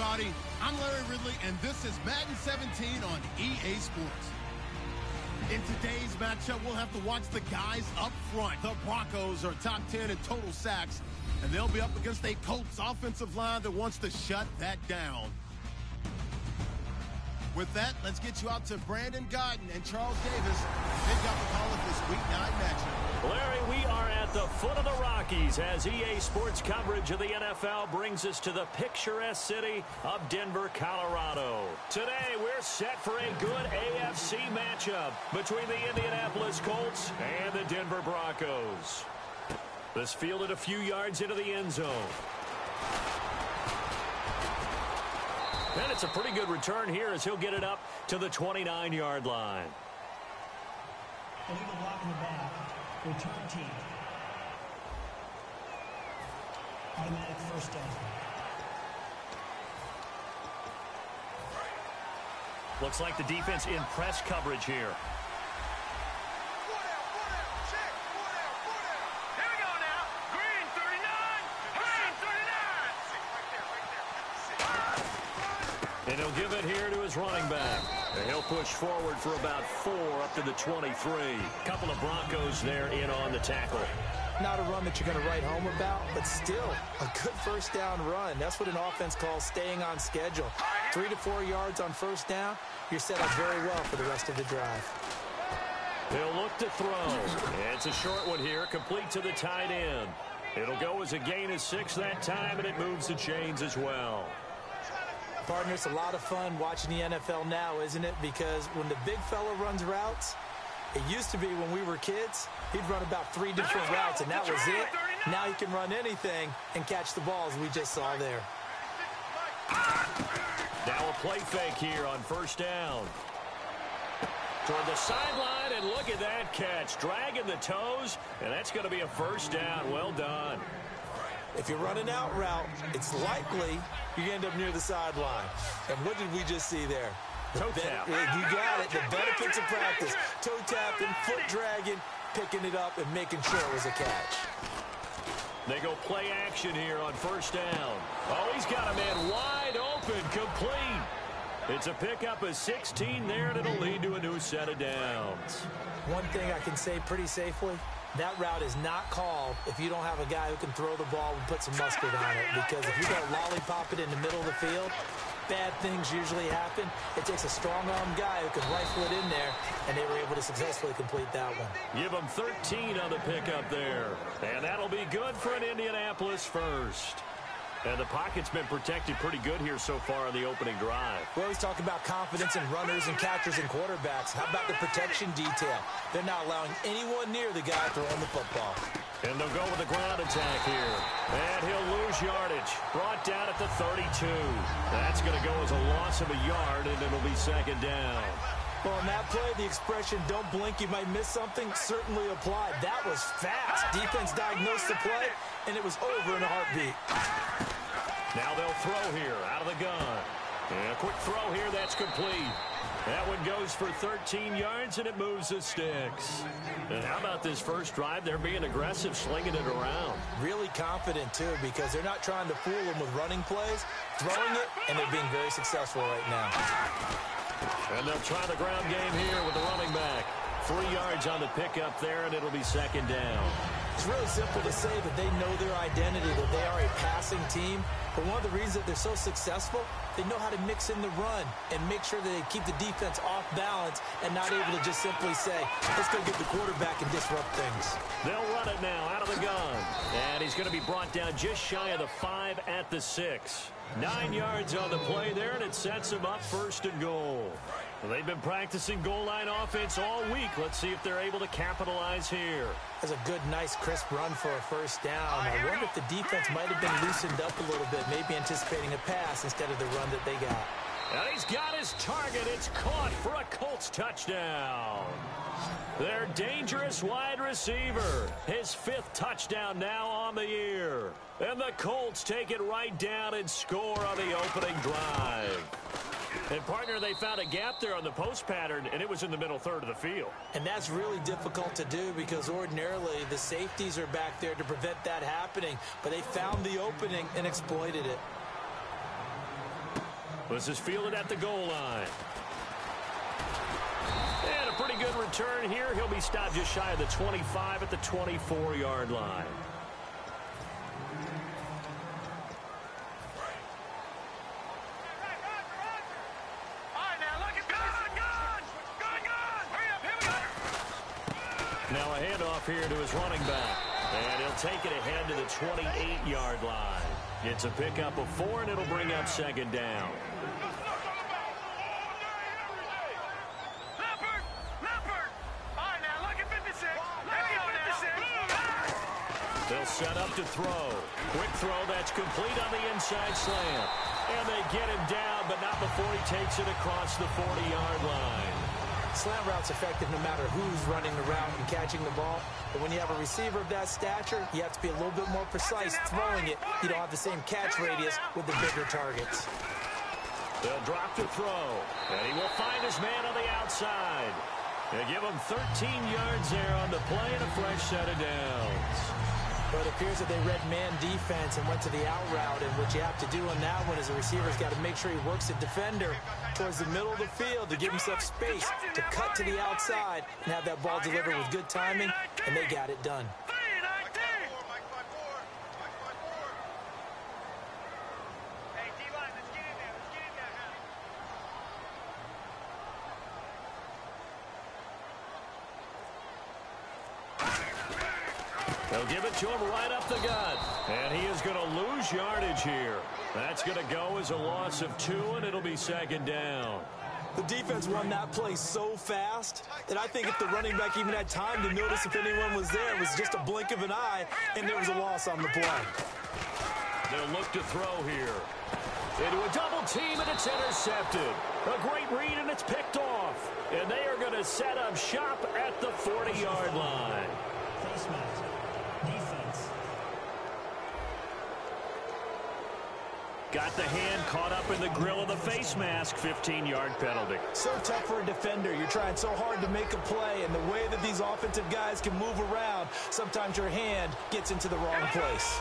everybody. I'm Larry Ridley, and this is Madden 17 on EA Sports. In today's matchup, we'll have to watch the guys up front. The Broncos are top 10 in total sacks, and they'll be up against a Colts offensive line that wants to shut that down. With that, let's get you out to Brandon Godden and Charles Davis. They've got the call of this Week 9 matchup. Larry, we are at the foot of the Rockies as EA Sports coverage of the NFL brings us to the picturesque city of Denver, Colorado. Today, we're set for a good AFC matchup between the Indianapolis Colts and the Denver Broncos. This fielded a few yards into the end zone. And it's a pretty good return here as he'll get it up to the 29-yard line. Illegal block in the back. Return team. Automatic first down. Looks like the defense in press coverage here. And he'll give it here to his running back. And he'll push forward for about 4 up to the 23. Couple of Broncos there in on the tackle. Not a run that you're going to write home about, but still a good first down run. That's what an offense calls staying on schedule. 3 to 4 yards on first down, you're set up very well for the rest of the drive. He'll look to throw. It's a short one here, complete to the tight end. It'll go as a gain of 6 that time, and it moves the chains as well. Partner, it's a lot of fun watching the NFL now, isn't it? Because when the big fella runs routes, it used to be when we were kids, he'd run about 3 different routes, and that was it. Now he can run anything and catch the balls we just saw there. Now a play fake here on first down. Toward the sideline, and look at that catch. Dragging the toes, and that's going to be a first down. Well done. If you're running out route, it's likely you end up near the sideline. And what did we just see there? Toe tap. You got it. The benefits of practice. Toe tapping, foot dragging, picking it up, and making sure it was a catch. They go play action here on first down. Oh, he's got a man wide open, complete. It's a pickup of 16 there, and it'll lead to a new set of downs. One thing I can say pretty safely, that route is not called if you don't have a guy who can throw the ball and put some mustard on it. Because if you got to lollipop it in the middle of the field, bad things usually happen. It takes a strong-arm guy who can rifle it in there, and they were able to successfully complete that one. Give them 13 on the pickup there. And that'll be good for an Indianapolis first. And the pocket's been protected pretty good here so far on the opening drive. We always talk about confidence in runners and catchers and quarterbacks. How about the protection detail? They're not allowing anyone near the guy throwing the football. And they'll go with the ground attack here. And he'll lose yardage. Brought down at the 32. That's going to go as a loss of a yard, and it'll be second down. Well, on that play, the expression, don't blink, you might miss something, certainly applied. That was fast. Defense diagnosed the play, and it was over in a heartbeat. Now they'll throw here out of the gun. And a quick throw here, that's complete. That one goes for 13 yards, and it moves the sticks. And how about this first drive? They're being aggressive, slinging it around. Really confident, too, because they're not trying to fool them with running plays, throwing it, and they're being very successful right now. And they'll try the ground game here with the running back. 3 yards on the pickup there, and it'll be second down. It's really simple to say that they know their identity, that they are a passing team. But one of the reasons that they're so successful, they know how to mix in the run and make sure that they keep the defense off balance and not able to just simply say, let's go get the quarterback and disrupt things. They'll run it now out of the gun. And he's going to be brought down just shy of the 5 at the 6. 9 yards on the play there, and it sets them up first and goal. Well, they've been practicing goal line offense all week. Let's see if they're able to capitalize here. That's a good, nice, crisp run for a first down. I wonder if the defense might have been loosened up a little bit, maybe anticipating a pass instead of the run that they got. And he's got his target. It's caught for a Colts touchdown. Their dangerous wide receiver. His 5th touchdown now on the year. And the Colts take it right down and score on the opening drive. And, partner, they found a gap there on the post pattern, and it was in the middle third of the field. And that's really difficult to do because ordinarily the safeties are back there to prevent that happening. But they found the opening and exploited it. This is fielded at the goal line. And a pretty good return here. He'll be stopped just shy of the 25 at the 24-yard line. Now a handoff here to his running back. And he'll take it ahead to the 28-yard line. It's a pickup of 4, and it'll bring up second down. They'll set up to throw. Quick throw that's complete on the inside slant. And they get him down, but not before he takes it across the 40-yard line. Slant route's effective no matter who's running the route and catching the ball. But when you have a receiver of that stature, you have to be a little bit more precise throwing it. You don't have the same catch radius with the bigger targets. They'll drop to throw. And he will find his man on the outside. They give him 13 yards there on the play and a fresh set of downs. But it appears that they read man defense and went to the out route, and what you have to do on that one is the receiver's got to make sure he works the defender towards the middle of the field to give himself space to cut to the outside and have that ball delivered with good timing, and they got it done. They'll give it to him right up the gut. And he is going to lose yardage here. That's going to go as a loss of 2, and it'll be second down. The defense won that play so fast that I think if the running back even had time to notice if anyone was there, it was just a blink of an eye, and there was a loss on the play. They'll look to throw here. Into a double team, and it's intercepted. A great read, and it's picked off. And they are going to set up shop at the 40-yard line. Face mask. Defense. Got the hand caught up in the grill of the face mask. 15-yard penalty. So tough for a defender. You're trying so hard to make a play, and the way that these offensive guys can move around, sometimes your hand gets into the wrong place.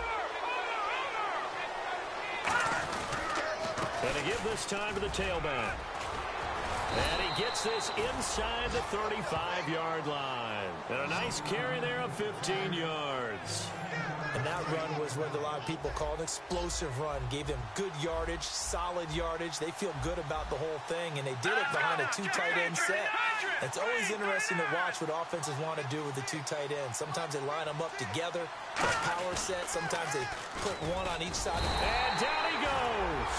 And to give this time to the tailback. And he gets this inside the 35-yard line. And a nice carry there of 15 yards. And that run was what a lot of people call an explosive run. Gave them good yardage, solid yardage. They feel good about the whole thing, and they did it behind a 2 tight end set. It's always interesting to watch what offenses want to do with the 2 tight ends. Sometimes they line them up together for a power set. Sometimes they put one on each side. And down he goes.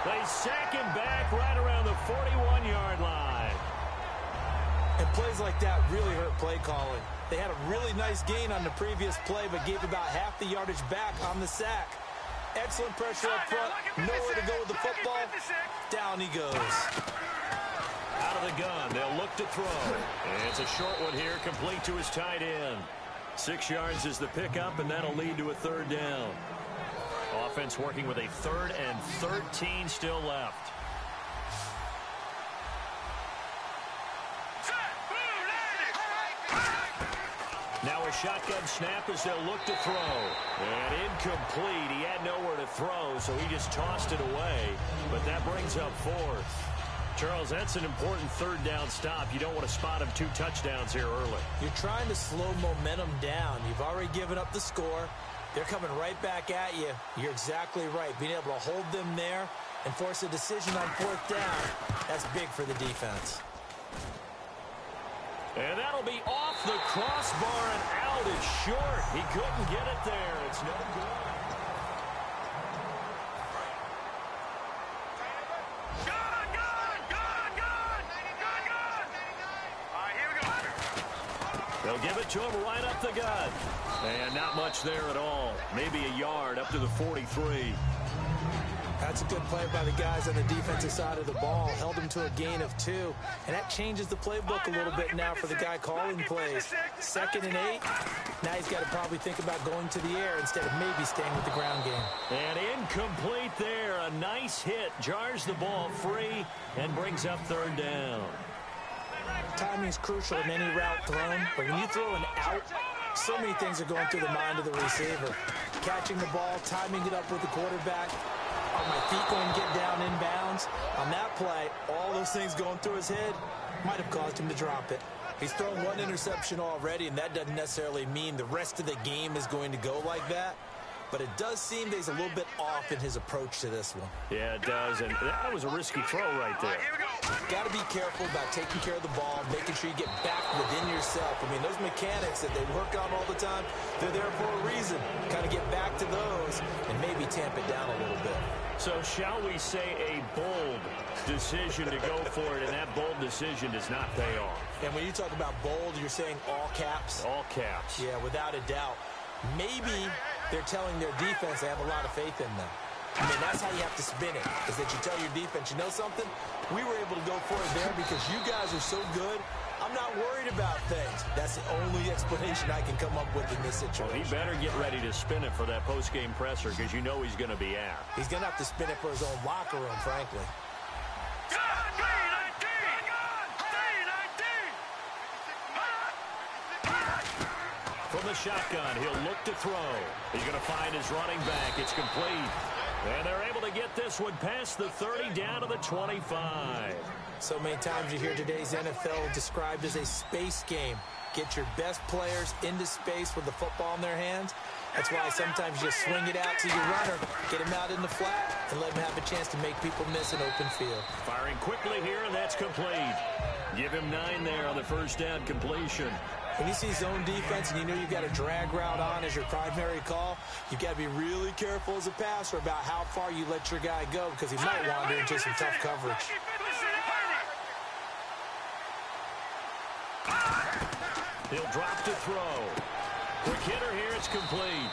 They sack him back right around the 41-yard line. And plays like that really hurt play calling. They had a really nice gain on the previous play, but gave about half the yardage back on the sack. Excellent pressure up front. Nowhere to go with the football. Down he goes. Out of the gun. They'll look to throw. And it's a short one here, complete to his tight end. 6 yards is the pickup, and that'll lead to a third down. Offense working with a 3rd and 13 still left. Now a shotgun snap as they'll look to throw. And incomplete. He had nowhere to throw, so he just tossed it away. But that brings up 4th. Charles, that's an important 3rd down stop. You don't want to spot him 2 touchdowns here early. You're trying to slow momentum down. You've already given up the score. They're coming right back at you. You're exactly right. Being able to hold them there and force a decision on 4th down, that's big for the defense. And that'll be off the crossbar and out. It's short. He couldn't get it there. It's no good. They'll give it to him right up the gut. And not much there at all. Maybe a yard up to the 43. That's a good play by the guys on the defensive side of the ball. Held him to a gain of 2. And that changes the playbook a little bit now for the guy calling plays. 2nd and 8. Now he's got to probably think about going to the air instead of maybe staying with the ground game. And incomplete there. A nice hit. Jars the ball free and brings up 3rd down. Timing is crucial in any route thrown, but when you throw an out, so many things are going through the mind of the receiver. Catching the ball, timing it up with the quarterback, are my feet going to get down in bounds? On that play, all those things going through his head might have caused him to drop it. He's thrown one interception already, and that doesn't necessarily mean the rest of the game is going to go like that. But it does seem that he's a little bit off in his approach to this one. Yeah, it does, and that was a risky throw right there. Got to be careful about taking care of the ball, making sure you get back within yourself. I mean, those mechanics that they work on all the time, they're there for a reason. Kind of get back to those and maybe tamp it down a little bit. So shall we say a bold decision to go for it, and that bold decision does not pay off. And when you talk about bold, you're saying all caps? All caps. Yeah, without a doubt. Maybe they're telling their defense they have a lot of faith in them. I mean, that's how you have to spin it, is that you tell your defense, you know something? We were able to go for it there because you guys are so good. I'm not worried about things. That's the only explanation I can come up with in this situation. Well, he better get ready to spin it for that post-game presser because you know he's going to be out. He's going to have to spin it for his own locker room, frankly. From the shotgun, he'll look to throw. He's going to find his running back. It's complete. And they're able to get this one past the 30 down to the 25. So many times you hear today's NFL described as a space game. Get your best players into space with the football in their hands. That's why sometimes you just swing it out to your runner, get him out in the flat, and let him have a chance to make people miss an open field. Firing quickly here, and that's complete. Give him 9 there on the first down completion. When you see zone defense and you know you've got a drag route on as your primary call, you've got to be really careful as a passer about how far you let your guy go because he might wander into some tough coverage. He'll drop to throw. Quick hitter here, it's complete.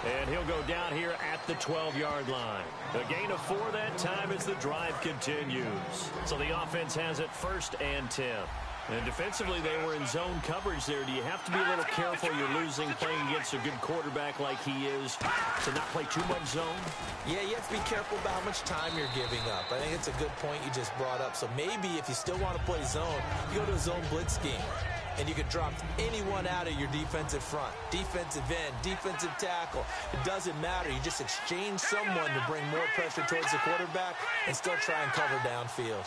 And he'll go down here at the 12-yard line. A gain of 4 that time as the drive continues. So the offense has it 1st and 10. And defensively, they were in zone coverage there. Do you have to be a little careful? You're losing playing against a good quarterback like he is to not play too much zone? Yeah, you have to be careful about how much time you're giving up. I think it's a good point you just brought up. So maybe if you still want to play zone, you go to a zone blitz scheme. And you could drop anyone out of your defensive front, defensive end, defensive tackle. It doesn't matter. You just exchange someone to bring more pressure towards the quarterback and still try and cover downfield.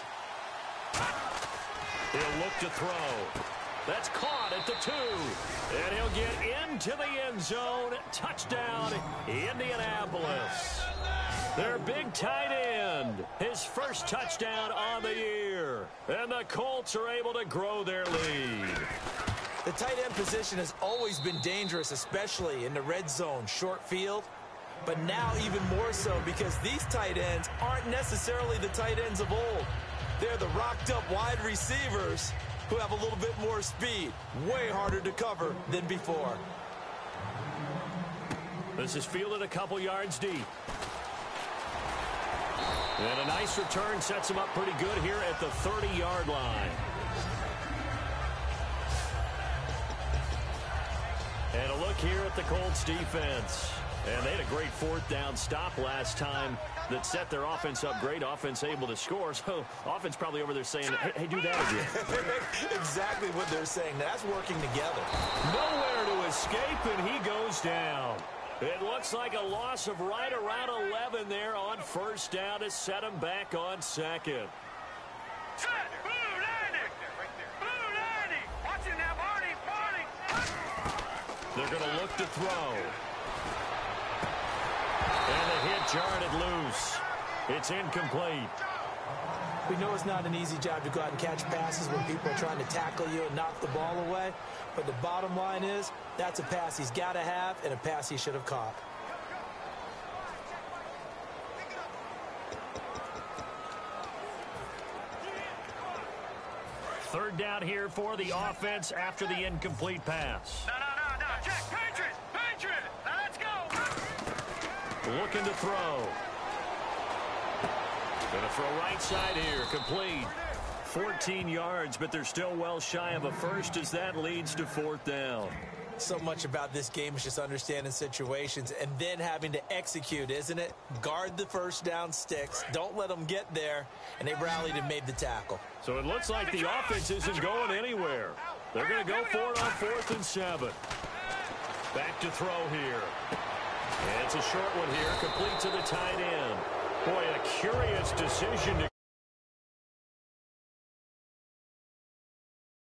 He'll look to throw. That's caught at the 2. And he'll get into the end zone. Touchdown, Indianapolis. Their big tight end, his first touchdown on the year. And the Colts are able to grow their lead. The tight end position has always been dangerous, especially in the red zone, short field. But now even more so because these tight ends aren't necessarily the tight ends of old. They're the rocked-up wide receivers who have a little bit more speed. Way harder to cover than before. This is fielded a couple yards deep. And a nice return sets him up pretty good here at the 30-yard line. And a look here at the Colts defense. And they had a great 4th down stop last time that set their offense up. Great offense able to score. So offense probably over there saying, hey, do that again. Exactly what they're saying. That's working together. Nowhere to escape, and he goes down. It looks like a loss of right around 11 there on 1st down to set him back on 2nd. They're going to look to throw. And the hit jarred it loose. It's incomplete. We know it's not an easy job to go out and catch passes when people are trying to tackle you and knock the ball away. But the bottom line is, that's a pass he's got to have and a pass he should have caught. Third down here for the offense after the incomplete pass. No. Jack, Patriot. Now let's go. Looking to throw. Going to throw right side here. Complete. 14 yards, but they're still well shy of a first as that leads to 4th down. So much about this game is just understanding situations and then having to execute, isn't it? Guard the 1st down sticks. Don't let them get there. And they rallied and made the tackle. So it looks like the offense isn't going anywhere. They're going to go for it on 4th and 7. Back to throw here. And it's a short one here, complete to the tight end. Boy, a curious decision to